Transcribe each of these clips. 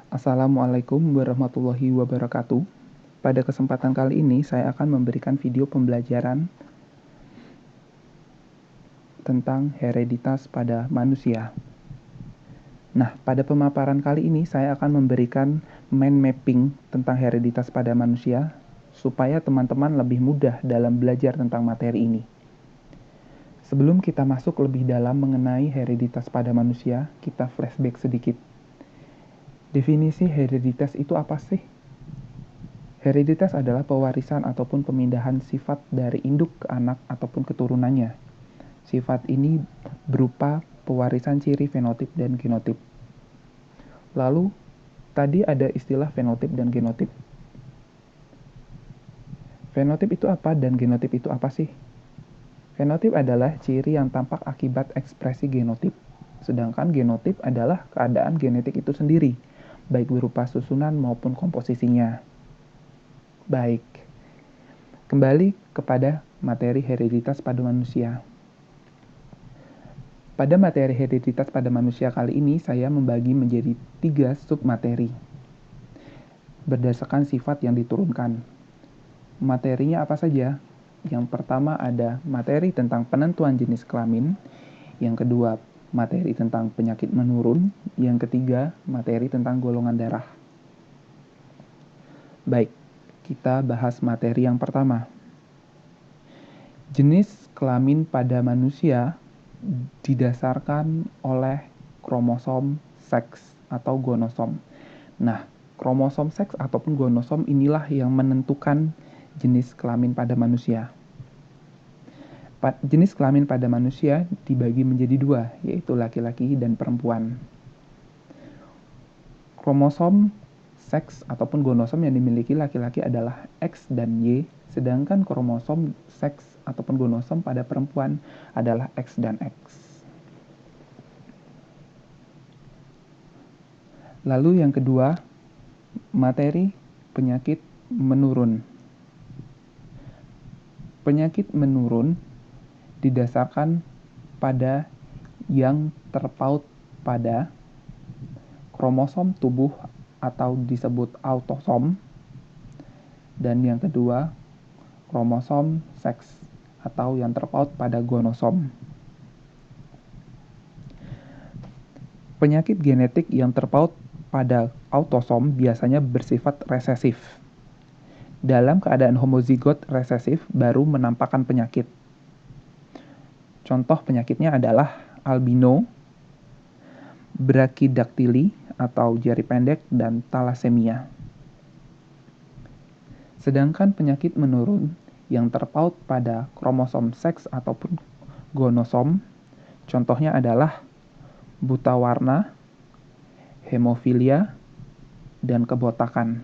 Assalamualaikum warahmatullahi wabarakatuh. Pada kesempatan kali ini saya akan memberikan video pembelajaran tentang hereditas pada manusia. Nah, pada pemaparan kali ini saya akan memberikan mind mapping tentang hereditas pada manusia supaya teman-teman lebih mudah dalam belajar tentang materi ini. Sebelum kita masuk lebih dalam mengenai hereditas pada manusia, kita flashback sedikit. Definisi hereditas itu apa sih? Hereditas adalah pewarisan ataupun pemindahan sifat dari induk ke anak ataupun keturunannya. Sifat ini berupa pewarisan ciri fenotip dan genotip. Lalu, tadi ada istilah fenotip dan genotip. Fenotip itu apa dan genotip itu apa sih? Fenotip adalah ciri yang tampak akibat ekspresi genotip, sedangkan genotip adalah keadaan genetik itu sendiri, baik berupa susunan maupun komposisinya. Baik, kembali kepada materi hereditas pada manusia. Pada materi hereditas pada manusia kali ini, saya membagi menjadi 3 submateri berdasarkan sifat yang diturunkan. Materinya apa saja? Yang pertama ada materi tentang penentuan jenis kelamin, yang kedua materi tentang penyakit menurun, yang ketiga materi tentang golongan darah. Baik, kita bahas materi yang pertama. Jenis kelamin pada manusia didasarkan oleh kromosom seks atau gonosom. Nah, kromosom seks ataupun gonosom inilah yang menentukan jenis kelamin pada manusia. Jenis kelamin pada manusia dibagi menjadi 2, yaitu laki-laki dan perempuan. Kromosom seks ataupun gonosom yang dimiliki laki-laki adalah X dan Y, sedangkan kromosom seks ataupun gonosom pada perempuan adalah X dan X. Lalu yang kedua, materi penyakit menurun. Penyakit menurun didasarkan pada yang terpaut pada kromosom tubuh atau disebut autosom, dan yang kedua kromosom seks atau yang terpaut pada gonosom. Penyakit genetik yang terpaut pada autosom biasanya bersifat resesif. Dalam keadaan homozigot resesif baru menampakkan penyakit. Contoh penyakitnya adalah albino, brachidaktili atau jari pendek, dan talasemia. Sedangkan penyakit menurun yang terpaut pada kromosom seks ataupun gonosom, contohnya adalah buta warna, hemofilia, dan kebotakan.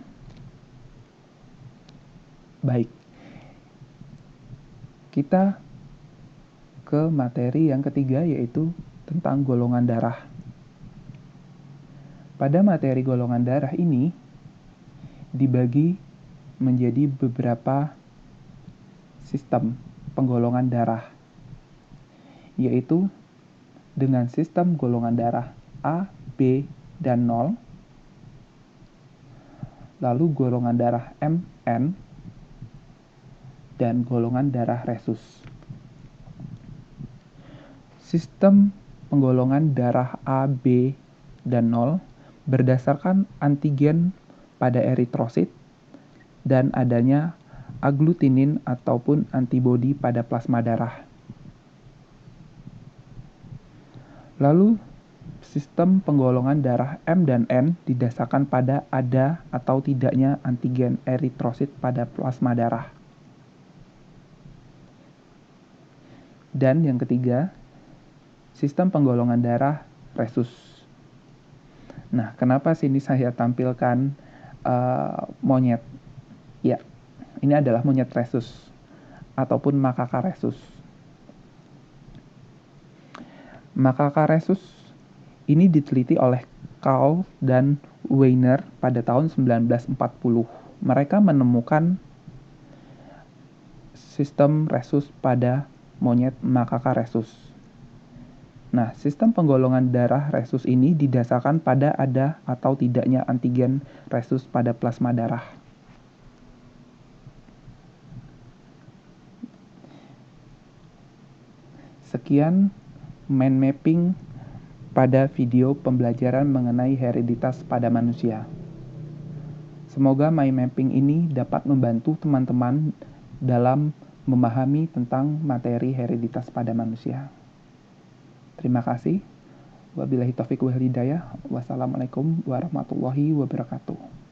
Baik, kita ke materi yang ketiga, yaitu tentang golongan darah. Pada materi golongan darah ini dibagi menjadi beberapa sistem penggolongan darah, yaitu dengan sistem golongan darah A, B, dan 0, lalu golongan darah MN, dan golongan darah resus. Sistem penggolongan darah A, B, dan 0 berdasarkan antigen pada eritrosit dan adanya aglutinin ataupun antibodi pada plasma darah. Lalu, sistem penggolongan darah M dan N didasarkan pada ada atau tidaknya antigen eritrosit pada plasma darah. Dan yang ketiga, sistem penggolongan darah resus. Nah, kenapa sini saya tampilkan monyet? Ya, ini adalah monyet resus ataupun makaka resus. Makaka resus ini diteliti oleh Carl dan Weiner pada tahun 1940. Mereka menemukan sistem resus pada monyet makaka resus. Nah, sistem penggolongan darah resus ini didasarkan pada ada atau tidaknya antigen resus pada plasma darah. Sekian mind mapping pada video pembelajaran mengenai hereditas pada manusia. Semoga mind mapping ini dapat membantu teman-teman dalam memahami tentang materi hereditas pada manusia. Terima kasih. Wabillahi taufiq wal hidayah. Wassalamualaikum warahmatullahi wabarakatuh.